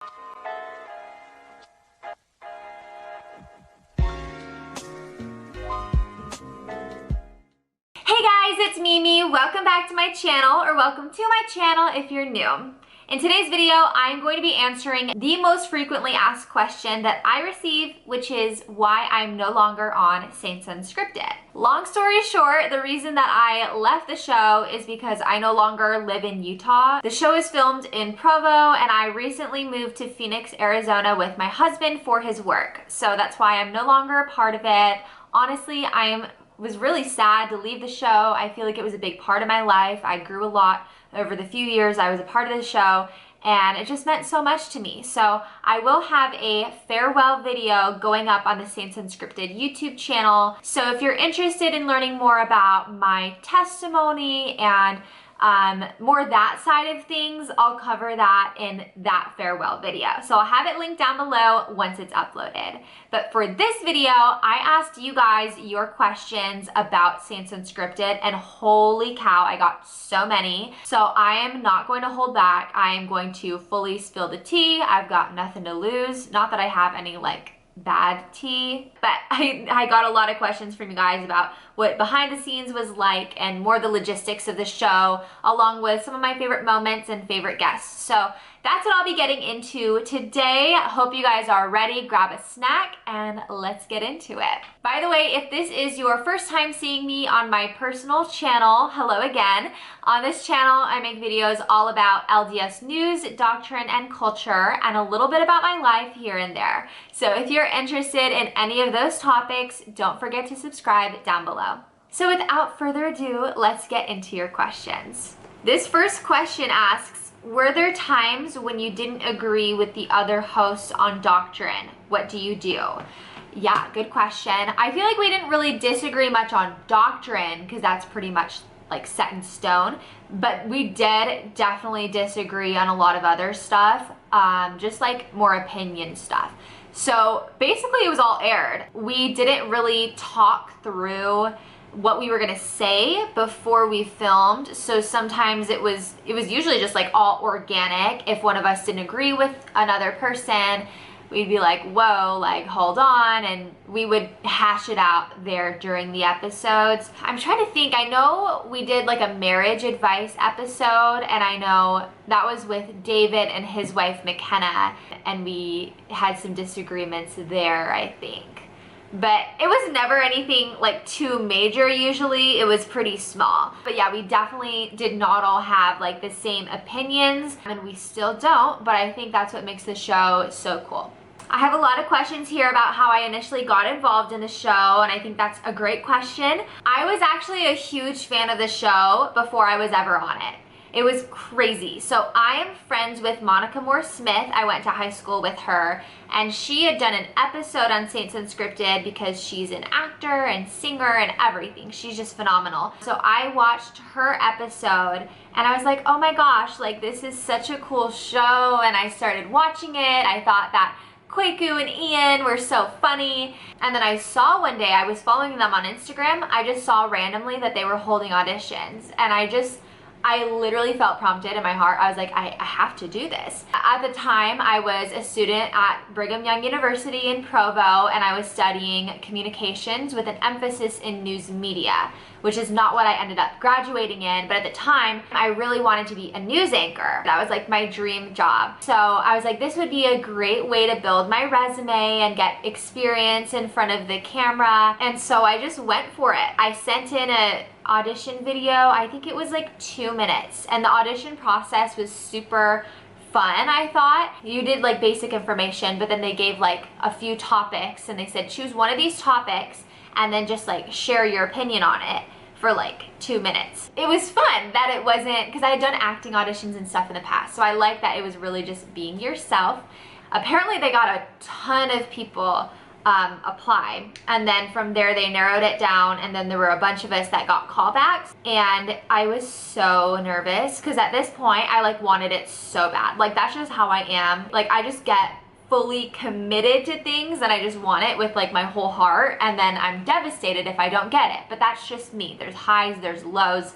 Hey guys, it's Mimi. Welcome back to my channel, or welcome to my channel if you're new. In today's video, I'm going to be answering the most frequently asked question that I receive, which is why I'm no longer on Saints Unscripted. Long story short, the reason that I left the show is because I no longer live in Utah. The show is filmed in Provo, and I recently moved to Phoenix, Arizona with my husband for his work. So that's why I'm no longer a part of it. Honestly, was really sad to leave the show. I feel like it was a big part of my life. I grew a lot over the few years I was a part of the show, and it just meant so much to me. So I will have a farewell video going up on the Saints Unscripted YouTube channel. So if you're interested in learning more about my testimony and more that side of things, I'll cover that in that farewell video. So I'll have it linked down below once it's uploaded. But for this video, I asked you guys your questions about Saints Unscripted, and holy cow, I got so many. So I am not going to hold back. I am going to fully spill the tea. I've got nothing to lose. Not that I have any bad tea, but I got a lot of questions from you guys about what behind the scenes was like and more the logistics of the show, along with some of my favorite moments and favorite guests. So that's what I'll be getting into today. Hope you guys are ready. Grab a snack and let's get into it. By the way, if this is your first time seeing me on my personal channel, hello again. On this channel, I make videos all about LDS news, doctrine, and culture, and a little bit about my life here and there. So if you're interested in any of those topics, don't forget to subscribe down below. So without further ado, let's get into your questions. This first question asks, were there times when you didn't agree with the other hosts on doctrine? What do you do? Yeah, good question. I feel like we didn't really disagree much on doctrine because that's pretty much set in stone, but we did definitely disagree on a lot of other stuff, just more opinion stuff. So basically it was all aired. We didn't really talk through what we were gonna say before we filmed, so sometimes it was usually just all organic. If one of us didn't agree with another person, we'd be like, whoa, hold on, and we would hash it out there during the episodes. I'm trying to think. I know we did a marriage advice episode, and I know that was with David and his wife McKenna, and we had some disagreements there, I think. But it was never anything too major. Usually it was pretty small. But yeah, we definitely did not all have the same opinions, and we still don't, but I think that's what makes the show so cool. I have a lot of questions here about how I initially got involved in the show, and I think that's a great question. I was actually a huge fan of the show before I was ever on it. It was crazy. So I am friends with Monica Moore Smith. I went to high school with her, and she had done an episode on Saints Unscripted because she's an actor and singer and everything. She's just phenomenal. So I watched her episode and I was like, oh my gosh, this is such a cool show. And I started watching it. I thought that Kwaku and Ian were so funny. And then I saw one day, I was following them on Instagram, I just saw randomly that they were holding auditions, and I literally felt prompted in my heart. I was like, I have to do this. At the time, I was a student at Brigham Young University in Provo, and I was studying communications with an emphasis in news media, which is not what I ended up graduating in. But at the time, I really wanted to be a news anchor. That was my dream job. So I was like, this would be a great way to build my resume and get experience in front of the camera. And so I just went for it. I sent in a audition video. I think it was 2 minutes, and the audition process was super fun. I thought you did basic information, but then they gave a few topics, and they said choose one of these topics and then just share your opinion on it for 2 minutes. It was fun that it wasn't, because I had done acting auditions and stuff in the past, so I like that it was really just being yourself. Apparently they got a ton of people apply, and then from there they narrowed it down, and then there were a bunch of us that got callbacks, and I was so nervous because at this point I wanted it so bad. That's just how I am. I just get fully committed to things and I just want it with my whole heart, and then I'm devastated if I don't get it. But that's just me. There's highs, there's lows.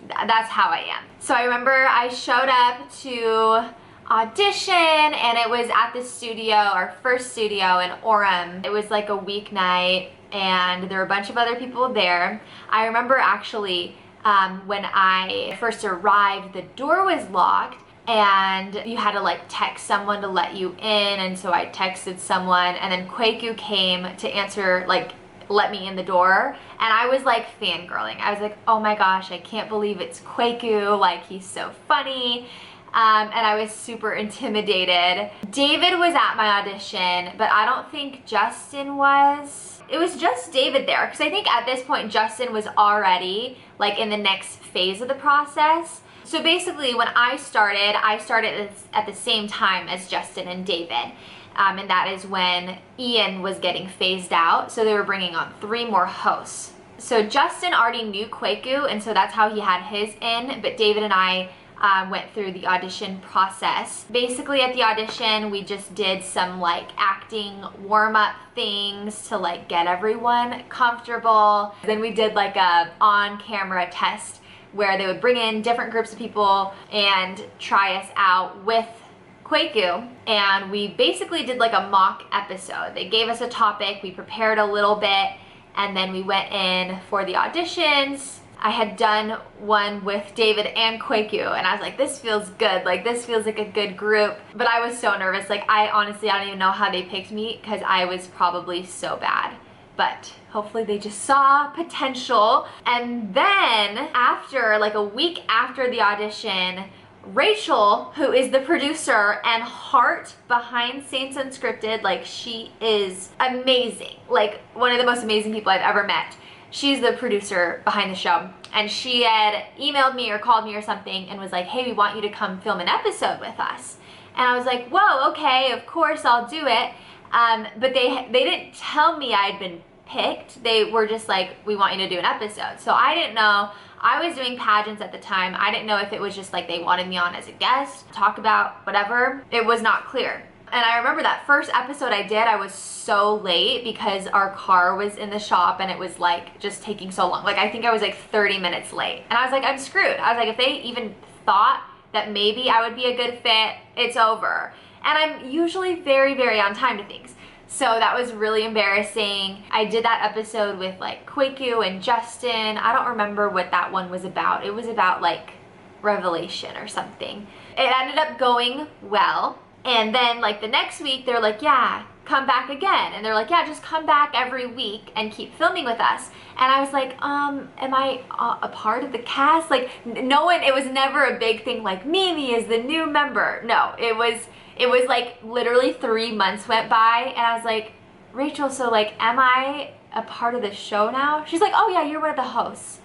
That's how I am. So I remember I showed up to audition, and it was at the studio, our first studio in Orem. It was like a weeknight, and there were a bunch of other people there. I remember actually when I first arrived, the door was locked, and you had to like text someone to let you in, and so I texted someone, and then Kwaku came to answer, like let me in the door, and I was like fangirling. I was like, oh my gosh, I can't believe it's Kwaku, like he's so funny. And I was super intimidated. David was at my audition, but I don't think Justin was. It was just David there, because I think at this point Justin was already like in the next phase of the process. So basically when I started at the same time as Justin and David. And that is when Ian was getting phased out. So they were bringing on 3 more hosts. So Justin already knew Kwaku, and so that's how he had his in, but David and I went through the audition process. Basically at the audition, we just did some like acting warm-up things to like get everyone comfortable. Then we did like a on-camera test where they would bring in different groups of people and try us out with Kwaku, and we basically did like a mock episode. They gave us a topic, we prepared a little bit, and then we went in for the auditions. I had done one with David and Kwaku, and I was like, this feels good, like this feels like a good group. But I was so nervous, like I don't even know how they picked me, because I was probably so bad. But hopefully they just saw potential. And then after, like a week after the audition, Rachel, who is the producer and heart behind Saints Unscripted, like she is amazing, like one of the most amazing people I've ever met. She's the producer behind the show, and she had emailed me or called me or something and was like, hey, we want you to come film an episode with us. And I was like, whoa, okay, of course I'll do it. But they didn't tell me I'd been picked. They were just like, we want you to do an episode. So I didn't know. I was doing pageants at the time. I didn't know if it was just like they wanted me on as a guest, talk about whatever. It was not clear. And I remember that first episode I did, I was so late because our car was in the shop and it was like just taking so long. Like I think I was like 30 minutes late. And I was like, I'm screwed. I was like, if they even thought that maybe I would be a good fit, it's over. And I'm usually very, very on time to things. So that was really embarrassing. I did that episode with like Kwaku and Justin. I don't remember what that one was about. It was about like Revelation or something. It ended up going well. And then like the next week they're like, yeah, come back again. And they're like, yeah, just come back every week and keep filming with us. And I was like, am I a part of the cast? Like no one, it was never a big thing like Mimi is the new member. No, it was like literally 3 months went by and I was like, Rachel, so like, am I a part of the show now? She's like, oh yeah, you're one of the hosts.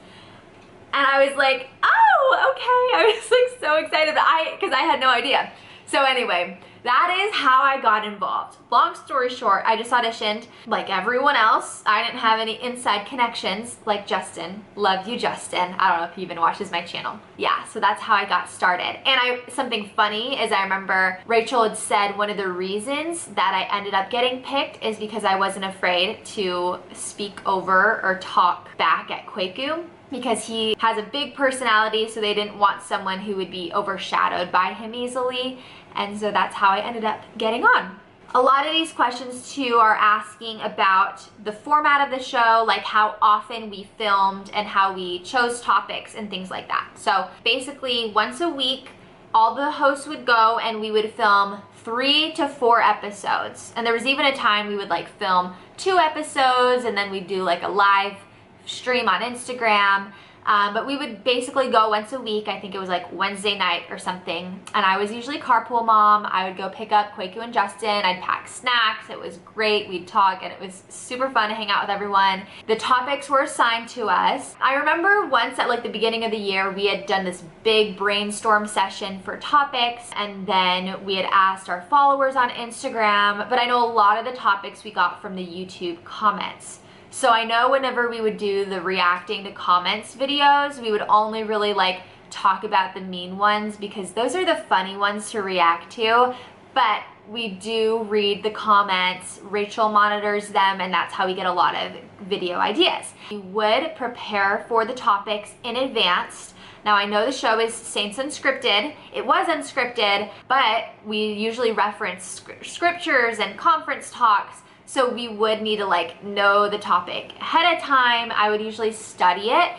And I was like, oh, okay. I was like so excited because I had no idea. So anyway, that is how I got involved. Long story short, I just auditioned like everyone else. I didn't have any inside connections like Justin. Love you, Justin. I don't know if he even watches my channel. Yeah, so that's how I got started. And something funny is I remember Rachel had said one of the reasons that I ended up getting picked is because I wasn't afraid to speak over or talk back at Kwaku, because he has a big personality, so they didn't want someone who would be overshadowed by him easily. And so that's how I ended up getting on. A lot of these questions too are asking about the format of the show, like how often we filmed and how we chose topics and things like that. So basically once a week, all the hosts would go and we would film 3 to 4 episodes. And there was even a time we would like film 2 episodes and then we'd do like a live stream on Instagram. But we would basically go once a week. I think it was like Wednesday night or something. And I was usually carpool mom. I would go pick up Kwaku and Justin. I'd pack snacks. It was great. We'd talk and it was super fun to hang out with everyone. The topics were assigned to us. I remember once at like the beginning of the year, we had done this big brainstorm session for topics. And then we had asked our followers on Instagram. But I know a lot of the topics we got from the YouTube comments. So I know whenever we would do the reacting to comments videos, we would only really like talk about the mean ones because those are the funny ones to react to. But we do read the comments, Rachel monitors them, and that's how we get a lot of video ideas. We would prepare for the topics in advance. Now I know the show is Saints Unscripted. It was unscripted, but we usually reference scriptures and conference talks, so we would need to like know the topic ahead of time. I would usually study it.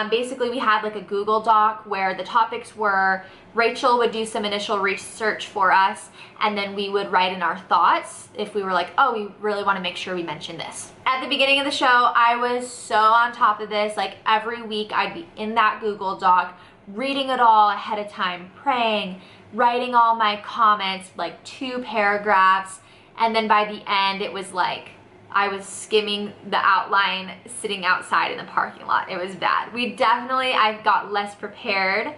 Basically, we had like a Google Doc where the topics were, Rachel would do some initial research for us, and then we would write in our thoughts if we were like, oh, we really want to make sure we mention this. At the beginning of the show, I was so on top of this. Like every week I'd be in that Google Doc, reading it all ahead of time, praying, writing all my comments, like 2 paragraphs. And then by the end, it was like I was skimming the outline sitting outside in the parking lot. It was bad. I got less prepared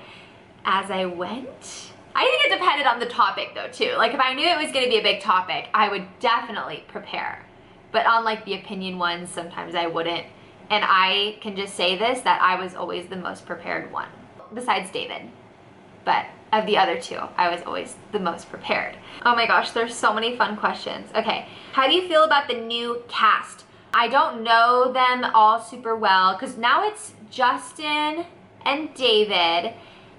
as I went. I think it depended on the topic though too. Like if I knew it was gonna be a big topic, I would definitely prepare. But on like the opinion ones, sometimes I wouldn't. And I can just say this, that I was always the most prepared one, besides David. But of the other 2, I was always the most prepared. Oh my gosh, there's so many fun questions. Okay, how do you feel about the new cast? I don't know them all super well, because now it's Justin and David,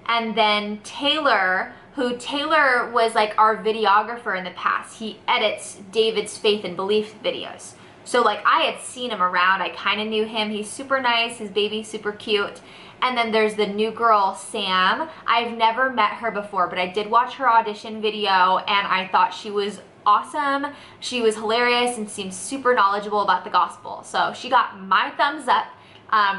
and then Taylor, Taylor was like our videographer in the past. He edits David's Faith and Belief videos. So like I had seen him around, I kind of knew him. He's super nice, his baby's super cute. And then there's the new girl, Sam. I've never met her before, but I did watch her audition video and I thought she was awesome. She was hilarious and seemed super knowledgeable about the gospel. So she got my thumbs up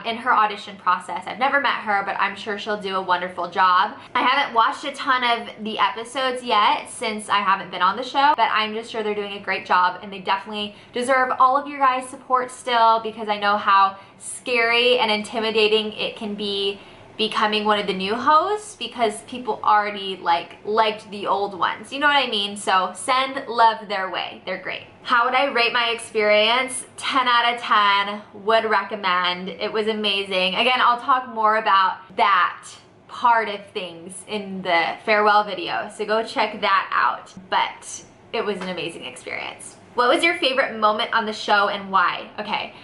in her audition process. I've never met her, but I'm sure she'll do a wonderful job. I haven't watched a ton of the episodes yet since I haven't been on the show, but I'm just sure they're doing a great job and they definitely deserve all of your guys' support still, because I know how scary and intimidating it can be becoming one of the new hosts, because people already liked the old ones, you know what I mean? So send love their way. They're great. How would I rate my experience? 10 out of 10, would recommend. It was amazing. Again, I'll talk more about that part of things in the farewell video, so go check that out. But it was an amazing experience. What was your favorite moment on the show and why? Okay,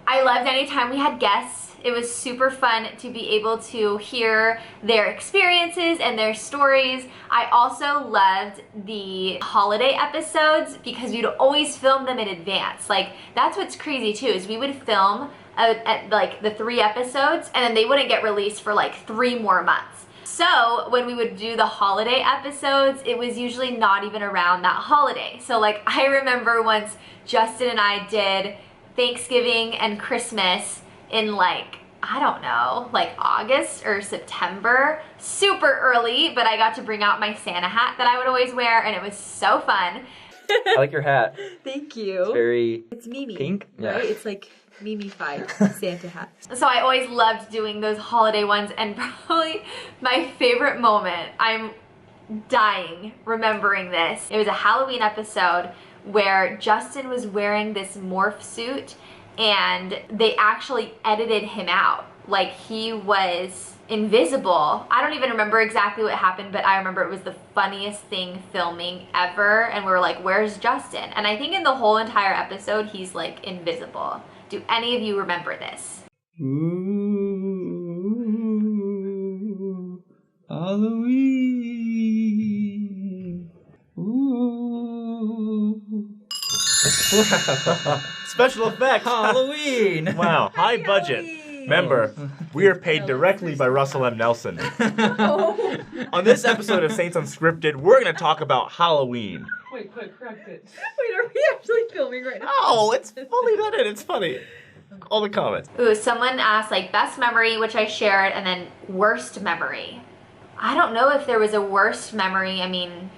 I loved anytime we had guests. It was super fun to be able to hear their experiences and their stories. I also loved the holiday episodes because we'd always film them in advance. Like that's what's crazy too, is we would film like the 3 episodes and then they wouldn't get released for like 3 more months. So when we would do the holiday episodes, it was usually not even around that holiday. So like I remember once Justin and I did Thanksgiving and Christmas in like, I don't know, like August or September, super early, but I got to bring out my Santa hat that I would always wear and it was so fun. I like your hat. Thank you. It's very Mimi, pink, right? It's like Mimi-fied Santa hat. So I always loved doing those holiday ones, and probably my favorite moment, I'm dying remembering this. It was a Halloween episode where Justin was wearing this morph suit and they actually edited him out. Like he was invisible. I don't even remember exactly what happened, but I remember it was the funniest thing filming ever. And we were like, where's Justin? And I think in the whole entire episode, he's like invisible. Do any of you remember this? Ooh, Halloween. Ooh. Special effects. Halloween. Wow, high budget. Remember, we are paid directly by Russell M. Nelson. On this episode of Saints Unscripted, we're going to talk about Halloween. Wait, correct it. Wait, are we actually filming right now? Oh, it's fully vetted. It's funny. All the comments. Ooh, someone asked like best memory, which I shared, and then worst memory. I don't know if there was a worst memory. I mean,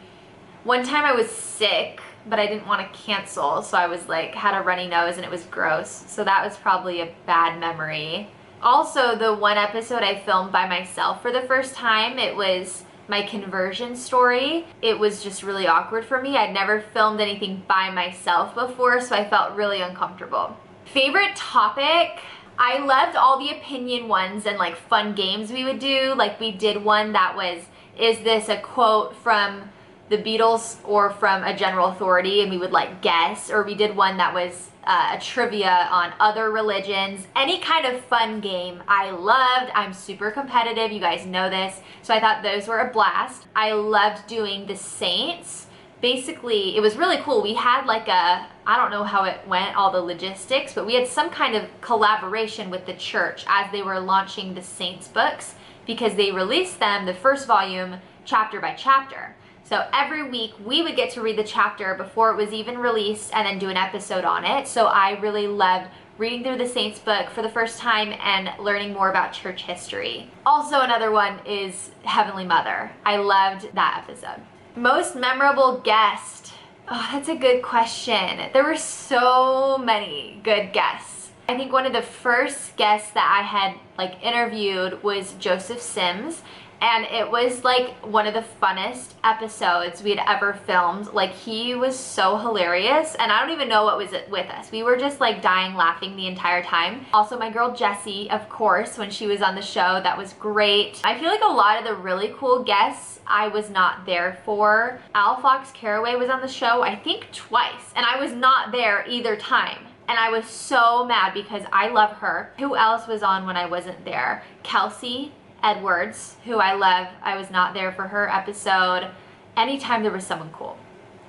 one time I was sick, but I didn't want to cancel, so I was like, had a runny nose and it was gross. So that was probably a bad memory. Also, the one episode I filmed by myself for the first time, it was my conversion story. It was just really awkward for me. I'd never filmed anything by myself before, so I felt really uncomfortable. Favorite topic? I loved all the opinion ones and like fun games we would do. Like we did one that was, is this a quote from the Beatles or from a general authority, and we would like guess, or we did one that was a trivia on other religions. Any kind of fun game I loved. I'm super competitive, you guys know this, so I thought those were a blast. I loved doing the Saints. Basically, it was really cool. We had like a, I don't know how it went, all the logistics, but we had some kind of collaboration with the church as they were launching the Saints books, because they released them, the first volume, chapter by chapter. So every week we would get to read the chapter before it was even released and then do an episode on it. So I really loved reading through the Saints book for the first time and learning more about church history. Also, another one is Heavenly Mother. I loved that episode. Most memorable guest. Oh, that's a good question. There were so many good guests. I think one of the first guests that I had like interviewed was Joseph Sims. And it was like one of the funnest episodes we had ever filmed. Like, he was so hilarious, and I don't even know what was with us. We were just like dying laughing the entire time. Also, my girl Jessie, of course, when she was on the show, that was great. I feel like a lot of the really cool guests I was not there for. Al Fox Caraway was on the show, I think twice, and I was not there either time. And I was so mad because I love her. Who else was on when I wasn't there? Kelsey Edwards, who I love. I was not there for her episode. Anytime there was someone cool.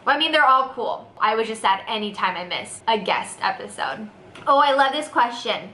Well, I mean, they're all cool. I was just sad anytime I missed a guest episode. Oh, I love this question.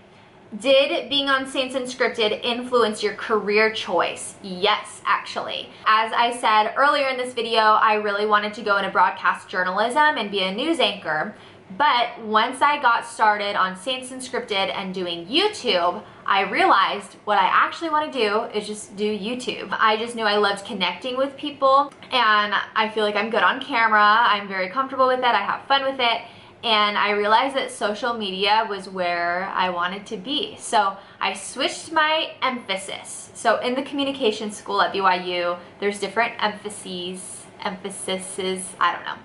Did being on Saints Unscripted influence your career choice? Yes, actually. As I said earlier in this video, I really wanted to go into broadcast journalism and be a news anchor. But once I got started on Saints Unscripted and doing YouTube, I realized what I actually want to do is just do YouTube. I just knew I loved connecting with people, and I feel like I'm good on camera. I'm very comfortable with it. I have fun with it. And I realized that social media was where I wanted to be. So I switched my emphasis. So in the communication school at BYU, there's different emphases, I don't know.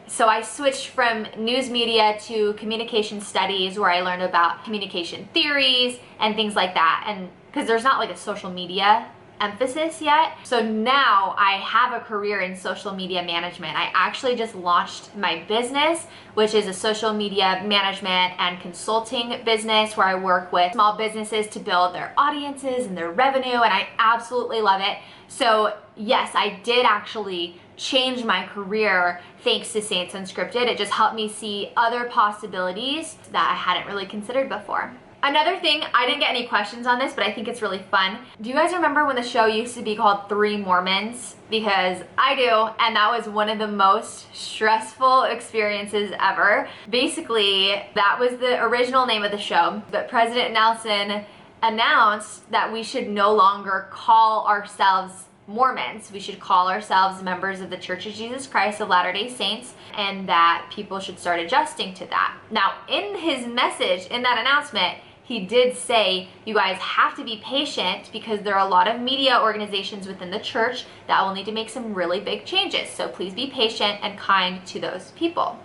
So I switched from news media to communication studies, where I learned about communication theories and things like that. And because there's not like a social media emphasis yet. So now I have a career in social media management. I actually just launched my business, which is a social media management and consulting business where I work with small businesses to build their audiences and their revenue, and I absolutely love it. So yes, I did actually change my career thanks to Saints Unscripted. It just helped me see other possibilities that I hadn't really considered before. Another thing, I didn't get any questions on this, but I think it's really fun. Do you guys remember when the show used to be called 3 Mormons? Because I do, and that was one of the most stressful experiences ever. Basically, that was the original name of the show, but President Nelson announced that we should no longer call ourselves Mormons. We should call ourselves members of the Church of Jesus Christ of Latter-day Saints, and that people should start adjusting to that. Now, in his message, in that announcement, he did say, you guys have to be patient because there are a lot of media organizations within the church that will need to make some really big changes. So please be patient and kind to those people.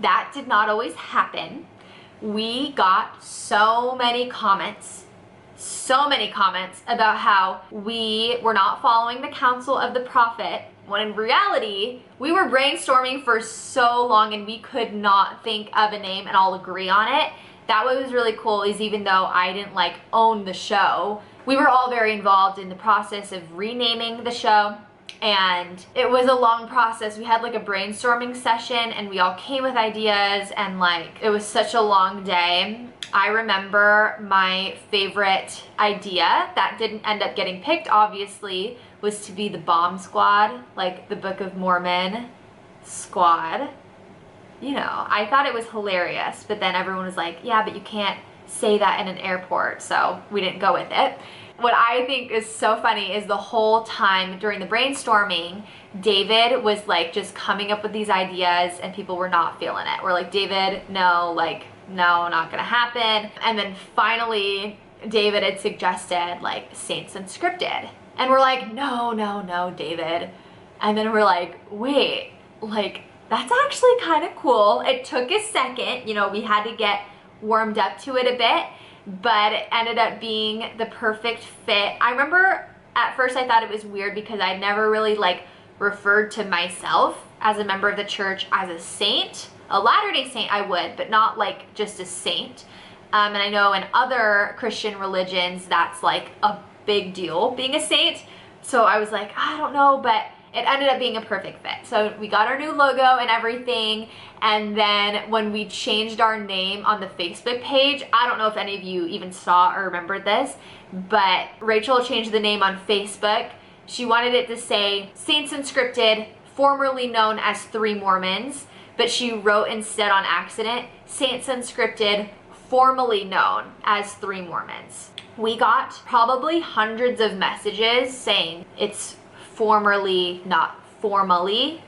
That did not always happen. We got so many comments about how we were not following the counsel of the prophet, when in reality, we were brainstorming for so long and we could not think of a name and all agree on it. That was really cool, is even though I didn't like own the show, we were all very involved in the process of renaming the show. And it was a long process. We had like a brainstorming session and we all came with ideas, and like it was such a long day. I remember my favorite idea that didn't end up getting picked, obviously, was to be the bomb squad, like the Book of Mormon squad. You know, I thought it was hilarious, but then everyone was like, yeah, but you can't say that in an airport, so we didn't go with it. What I think is so funny is the whole time during the brainstorming, David was like just coming up with these ideas and people were not feeling it. We're like, David, no, like, no, not gonna happen. And then finally, David had suggested like Saints Unscripted. And we're like, no, no, no, David. And then we're like, wait, like, that's actually kind of cool. It took a second, you know, we had to get warmed up to it a bit, but it ended up being the perfect fit. I remember at first I thought it was weird because I'd never really like referred to myself as a member of the church as a saint. A Latter-day Saint I would, but not like just a saint. And I know in other Christian religions that's like a big deal being a saint. So I was like, I don't know, but it ended up being a perfect fit. So we got our new logo and everything. And then when we changed our name on the Facebook page, I don't know if any of you even saw or remembered this, but Rachel changed the name on Facebook. She wanted it to say Saints Unscripted, formerly known as 3 Mormons, but she wrote instead on accident, Saints Unscripted, formerly known as 3 Mormons. We got probably hundreds of messages saying it's formerly, not formally.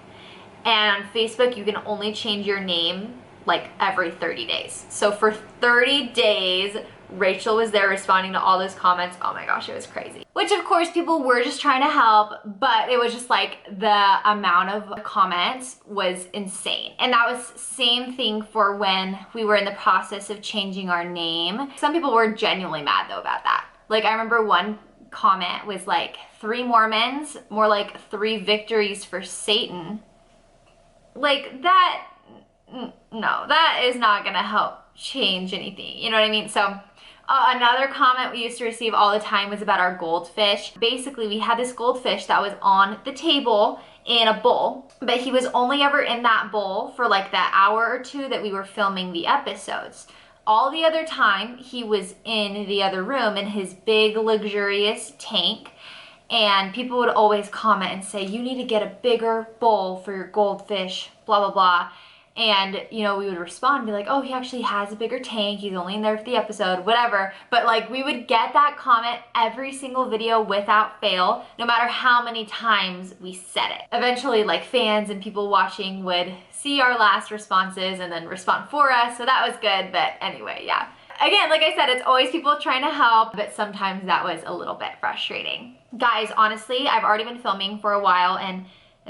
And on Facebook, you can only change your name like every 30 days. So for 30 days, Rachel was there responding to all those comments. Oh my gosh, it was crazy. Which of course people were just trying to help, but it was just like the amount of comments was insane. And that was same thing for when we were in the process of changing our name. Some people were genuinely mad though about that. Like I remember one comment was like 3 Mormons, more like 3 victories for Satan. Like that, no, that is not gonna help change anything. You know what I mean? So another comment we used to receive all the time was about our goldfish. Basically, we had this goldfish that was on the table in a bowl, but he was only ever in that bowl for like that hour or 2 that we were filming the episodes. All the other time, he was in the other room in his big, luxurious tank, and people would always comment and say, you need to get a bigger bowl for your goldfish, blah, blah, blah. And, you know, we would respond and be like, oh, he actually has a bigger tank. He's only in there for the episode, whatever. But like we would get that comment every single video without fail, no matter how many times we said it. Eventually, like fans and people watching would see our last responses and then respond for us. So that was good. But anyway, yeah. Again, like I said, it's always people trying to help, but sometimes that was a little bit frustrating. Guys, honestly, I've already been filming for a while and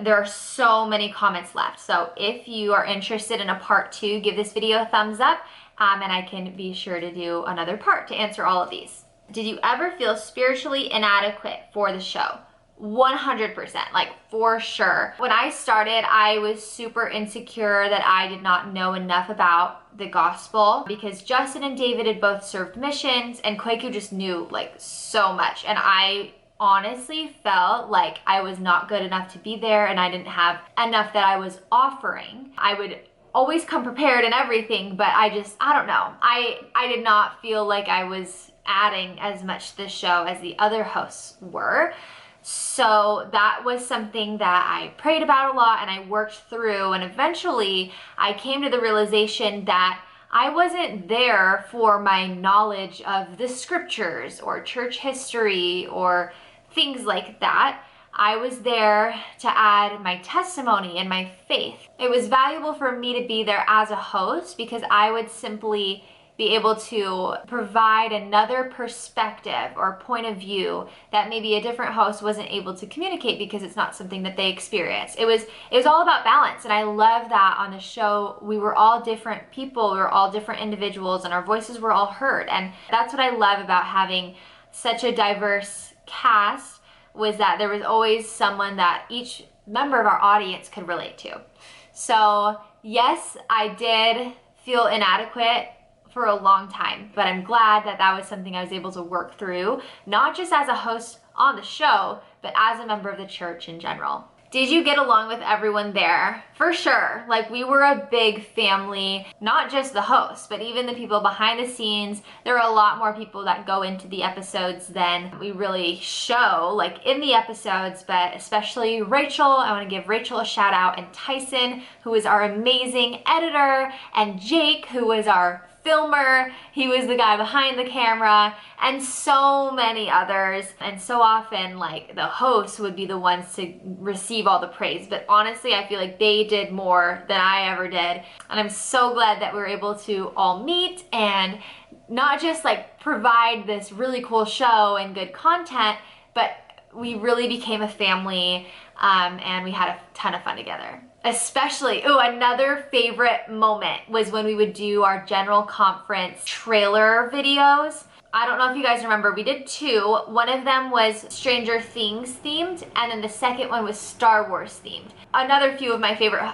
there are so many comments left. So if you are interested in a part 2, give this video a thumbs up and I can be sure to do another part to answer all of these. Did you ever feel spiritually inadequate for the show? 100%, like for sure. When I started, I was super insecure that I did not know enough about the gospel because Justin and David had both served missions and Kwaku just knew like so much. And I honestly felt like I was not good enough to be there and I didn't have enough that I was offering. I would always come prepared and everything, but I don't know. I did not feel like I was adding as much to the show as the other hosts were. So that was something that I prayed about a lot and I worked through, and eventually I came to the realization that I wasn't there for my knowledge of the scriptures or church history or things like that. I was there to add my testimony and my faith. It was valuable for me to be there as a host because I would simply be able to provide another perspective or point of view that maybe a different host wasn't able to communicate because it's not something that they experience. It was all about balance, and I love that on the show we were all different people, we were all different individuals, and our voices were all heard. And that's what I love about having such a diverse cast, was that there was always someone that each member of our audience could relate to. So yes, I did feel inadequate for a long time, but I'm glad that that was something I was able to work through, not just as a host on the show, but as a member of the church in general. Did you get along with everyone there? For sure. Like, we were a big family, not just the hosts, but even the people behind the scenes. There are a lot more people that go into the episodes than we really show, like in the episodes, but especially Rachel. I want to give Rachel a shout out, and Tyson, who is our amazing editor, and Jake, who was our filmer. He was the guy behind the camera, and so many others. And so often, like, the hosts would be the ones to receive all the praise, but honestly I feel like they did more than I ever did. And I'm so glad that we were able to all meet and not just like provide this really cool show and good content, but we really became a family, and we had a ton of fun together. Especially, another favorite moment was when we would do our general conference trailer videos. I don't know if you guys remember, we did two. One of them was Stranger Things themed, and then the second one was Star Wars themed. Another few of my favorite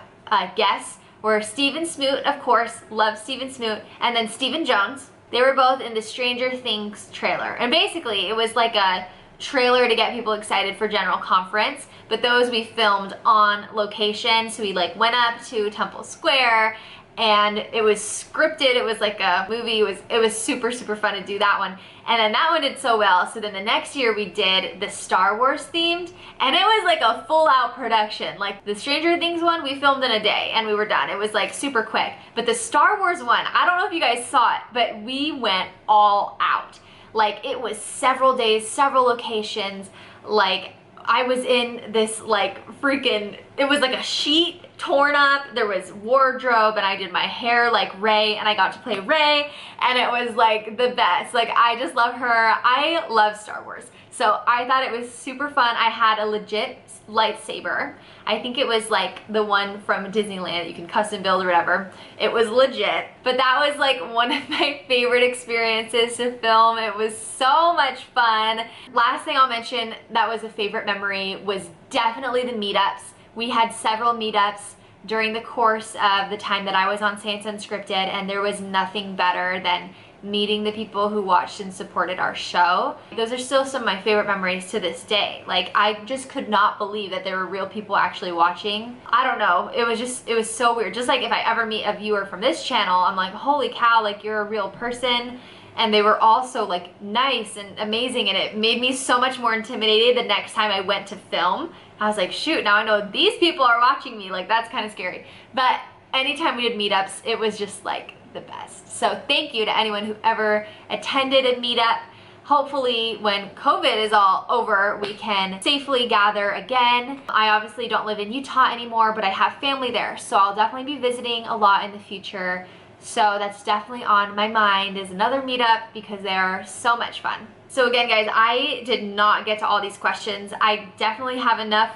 guests were Stephen Smoot, of course, love Stephen Smoot, and then Stephen Jones. They were both in the Stranger Things trailer. And basically, it was like a trailer to get people excited for General Conference, but those we filmed on location. So we like went up to Temple Square, and it was scripted. It was like a movie. It was super, super fun to do that one. And then that one did so well. So then the next year we did the Star Wars themed, and it was like a full out production. Like the Stranger Things one, we filmed in a day and we were done. It was like super quick. But the Star Wars one, I don't know if you guys saw it, but we went all out. Like it was several days, several locations. Like I was in this like freaking, it was like a sheet torn up, there was wardrobe, and I did my hair like Rey, and I got to play Rey, and it was like the best. Like I just love her. I love Star Wars. So I thought it was super fun. I had a legit lightsaber. I think it was like the one from Disneyland you can custom build or whatever. It was legit. But that was like one of my favorite experiences to film. It was so much fun. Last thing I'll mention that was a favorite memory was definitely the meetups. We had several meetups during the course of the time that I was on Saints Unscripted, and there was nothing better than meeting the people who watched and supported our show. Those are still some of my favorite memories to this day. Like I just could not believe that there were real people actually watching. I don't know, it was so weird. Just like if I ever meet a viewer from this channel, I'm like, holy cow, like you're a real person. And they were all so like nice and amazing, and it made me so much more intimidated the next time I went to film. I was like, shoot, now I know these people are watching me. Like that's kind of scary. But anytime we did meetups, it was just like the best. So thank you to anyone who ever attended a meetup. Hopefully when COVID is all over, we can safely gather again. I obviously don't live in Utah anymore, but I have family there, so I'll definitely be visiting a lot in the future. So that's definitely on my mind, is another meetup, because they are so much fun. So again, guys, I did not get to all these questions. I definitely have enough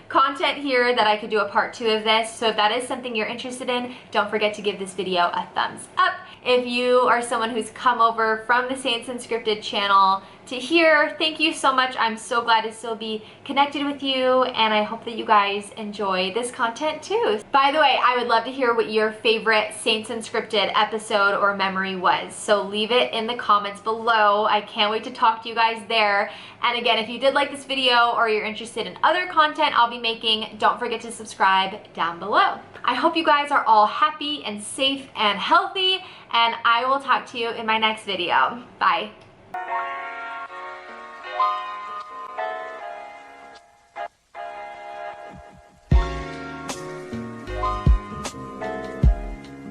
content here that I could do a part 2 of this. So if that is something you're interested in, don't forget to give this video a thumbs up. If you are someone who's come over from the Saints Unscripted channel to here, thank you so much. I'm so glad to still be connected with you, and I hope that you guys enjoy this content too. By the way, I would love to hear what your favorite Saints Unscripted episode or memory was, so leave it in the comments below. I can't wait to talk to you guys there. And again, if you did like this video or you're interested in other content I'll be making, don't forget to subscribe down below. I hope you guys are all happy and safe and healthy, and I will talk to you in my next video. Bye.